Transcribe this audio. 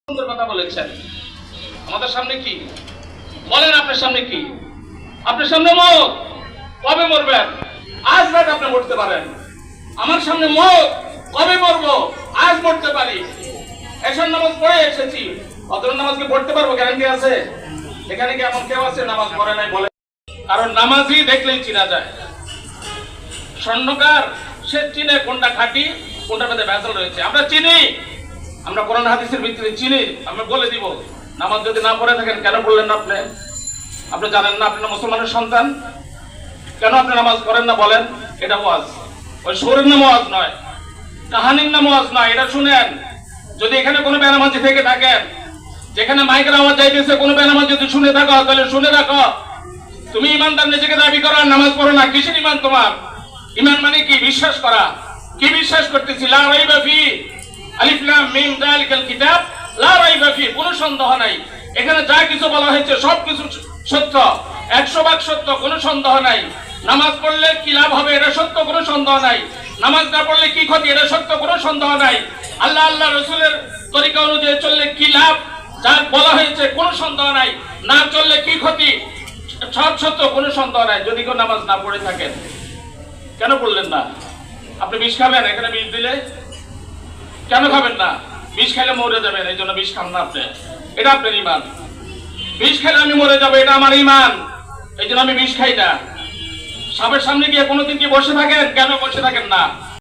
সুন্দর কথা বলেছেন। আমাদের সামনে কি বলেন? আপনার সামনে কি? আপনার সামনে মত। কবে মরবেন? আজ রাত আপনি মরতে পারেন। আমার সামনে মত। কবে মরবো? আজ মরতে পারি। এশার নামাজ পড়ে এসেছি, অতর নামাজ কি পড়তে পারবো? গ্যারান্টি আছে? এখানে কি এমন কেউ আছে নামাজ পড়ে নাই বলে? কারণ নামাজই দেখলেই চিনা যায়। স্বর্ণকার সে চিনে কোনটা খাঁটি, কোনটার মধ্যে ভেজাল রয়েছে। আমরা চিনি, আমরা কোরআন হাদিসের ভিত্তিতে চিনি। আমরা বলে দিব, নামাজ যদি না পড়ে থাকেন কেন পড়লেন না আপনি? আপনি জানেন না আপনি মুসলমানের সন্তান? কেন আপনি নামাজ পড়েন না বলেন? এটা ওয়াজ, ওই শরীর নাম ওয়াজ নয়, কাহানির নাম ওয়াজ নয়। এটা শুনেন, যদি এখানে কোনো বেনামাজি থেকে থাকেন, যেখানে মাইকের আওয়াজ যাইতেছে, কোনো বেনামাজি যদি শুনে থাকো তাহলে শুনে রাখো, তুমি ইমানদার নিজেকে দাবি করো আর নামাজ পড়ো না। কিসের ইমান তোমার? ইমান মানে কি? বিশ্বাস করা। কি বিশ্বাস করতেছি? লা রাইবা ফি, আলিফ লাম মিম যালিকাল কিতাব লা রাইবা ফি, কোনো সন্দেহ নাই। এখানে যা কিছু বলা হয়েছে সব কিছু সত্য, 100% সত্য, কোনো সন্দেহ নাই। নামাজ পড়লে কি লাভ হবে এটা সত্য, কোনো সন্দেহ নাই। নামাজ না পড়লে কি ক্ষতি এটা সত্য, কোনো সন্দেহ নাই। আল্লাহ রাসূলের তরিকা অনুযায়ী চললে কি লাভ যা বলা হয়েছে কোনো সন্দেহ নাই। না চললে কি ক্ষতি সব সত্য, কোনো সন্দেহ নাই। যদি কেউ নামাজ না পড়ে থাকেন, কেন পড়লেন না? আপনি বিষ খাবেন? এখানে বিষ দিলে কেন খাবেন না? বিষ খাইলে মরে যাবেন, এই জন্য বিষ খান না আপনি। এটা আপনার ইমান। বিষ খাইলে আমি মরে যাবো, এটা আমার ইমান, এই জন্য আমি বিষ খাই না। সাপের সামনে গিয়ে কোনোদিন কি বসে থাকেন? কেন বসে থাকেন না?